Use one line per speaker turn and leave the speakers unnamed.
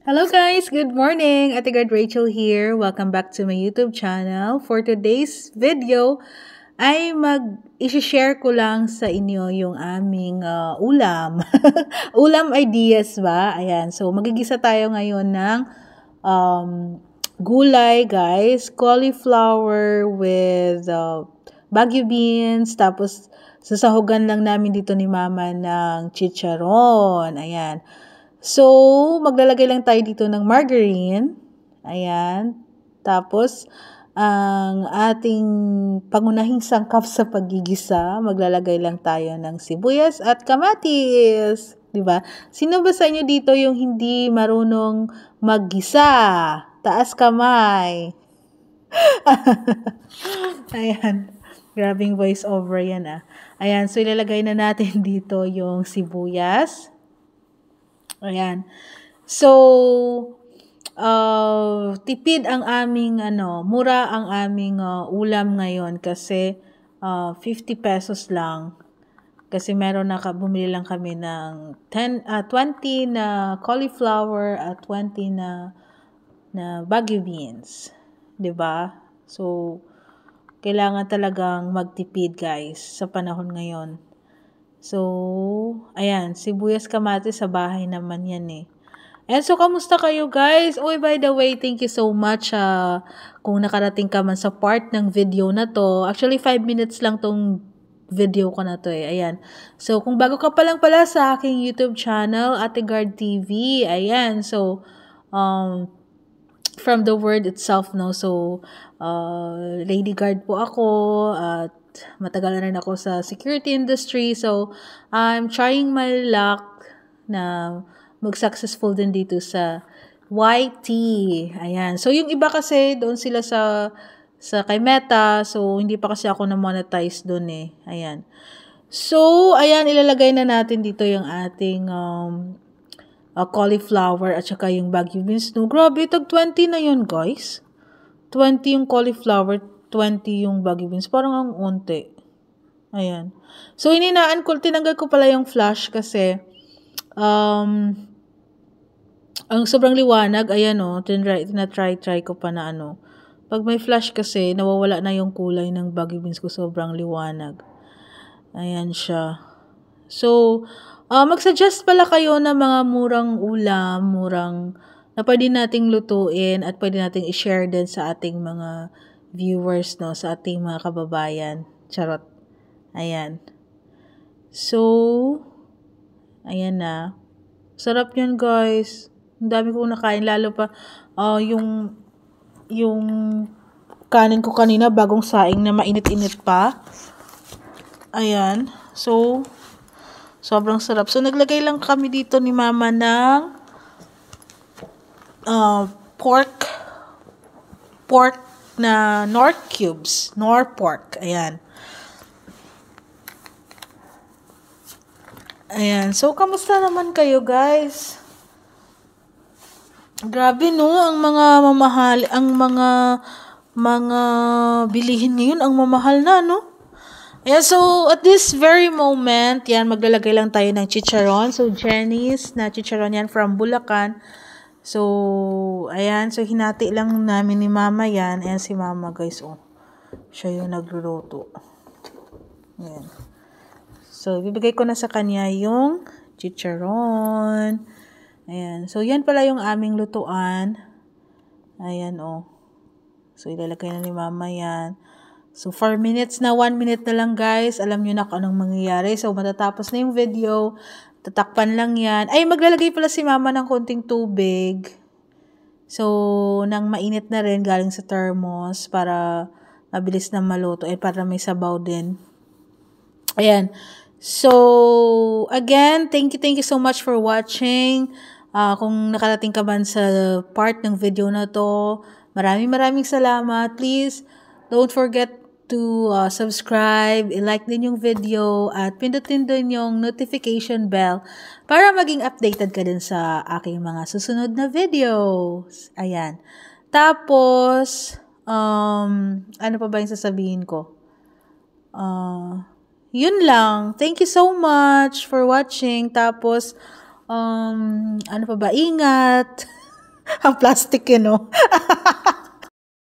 Hello guys, good morning. Ate Guard Rachel here. Welcome back to my YouTube channel. For today's video ay i-share ko lang sa inyo yung aming ulam. Ulam ideas ba? Ayan. So magigisa tayo ngayon ng gulay, guys. Cauliflower with Baguio beans. Tapos sasahugan lang namin dito ni Mama ng chicharon. Ayan. So, maglalagay lang tayo dito ng margarine. Ayan. Tapos, ang ating pangunahing sangkap sa paggigisa, maglalagay lang tayo ng sibuyas at kamatis. 'Di ba? Sino ba sa inyo dito yung hindi marunong maggisa? Taas kamay. Ayan. Grabing voice over yan ah. Ayan. So, ilalagay na natin dito yung sibuyas. Ayan. So, tipid ang aming, mura ang aming ulam ngayon kasi 50 pesos lang. Kasi meron bumili lang kami ng 20 na cauliflower at 20 na Baguio beans. 'Di ba? So, kailangan talagang magtipid guys sa panahon ngayon. So, ayan, sibuyas kamatis sa bahay naman yan eh. And so, kamusta kayo guys? Oh, by the way, thank you so much kung nakarating ka man sa part ng video na to. Actually, 5 minutes lang tong video ko na to eh. Ayan. So, kung bago ka pa lang pala sa aking YouTube channel, Ate Guard TV, ayan. So, from the word itself, no? So, lady guard po ako at matagal na rin ako sa security industry. So, I'm trying my luck na mag-successful din dito sa YT. Ayan. So, yung iba kasi, doon sila sa kay Meta. So, hindi pa kasi ako na-monetize doon eh. Ayan. So, ayan, ilalagay na natin dito yung ating cauliflower at saka yung Baguio beans. No, grabe, tag 20 na yun, guys. 20 yung cauliflower, 20 yung Baguio beans. Parang ang unti. Ayan. So, tinanggal ko pala yung flash kasi ang sobrang liwanag. Ayan o, tinatry ko pa na Pag may flash kasi, nawawala na yung kulay ng Baguio beans ko. Sobrang liwanag. Ayan siya. So, mag-suggest pala kayo ng mga murang ulam, na pwede nating lutuin at pwede nating i-share din sa ating mga viewers, no? Sa ating mga kababayan. Charot. Ayan. So, ayan na. Sarap yan, guys. Ang dami kong nakain. Lalo pa, yung kanin ko kanina, bagong saing na mainit-init pa. Ayan. So, sobrang sarap. So, naglagay lang kami dito ni Mama ng pork na Nor cubes. Nor pork. Ayan. Ayan. So, kamusta naman kayo, guys? Grabe, no? Ang mga mamahal, ang mga bilihin ngayon, ang mamahal na, no? Yeah, so at this very moment, yan, maglalagay lang tayo ng chicharon. So, Jenny's na chicharon yan from Bulacan. So, ayan. So, hinati lang namin ni Mama yan. Ayan si Mama, guys. Oh, siya yung nagluluto. Ayan. So, bibigay ko na sa kanya yung chicharon. Ayan. So, yan pala yung aming lutuan. Ayan, oh. So, ilalagay na ni Mama yan. So, 4 minutes na, 1 minute na lang guys. Alam nyo na kung anong mangyayari. So, matatapos na yung video. Tatakpan lang yan. Ay, maglalagay pala si Mama ng konting tubig. So, nang mainit na rin galing sa thermos para mabilis na maluto. Para may sabaw din. Ayan. So, again, thank you so much for watching. Kung nakarating ka man sa part ng video na to, maraming salamat. Please, don't forget to subscribe, i-like din yung video, at pindutin din yung notification bell para maging updated ka din sa aking mga susunod na videos. Ayan. Tapos, ano pa ba yung sasabihin ko? Yun lang. Thank you so much for watching. Tapos, ano pa ba? Ingat! ang plastic, no?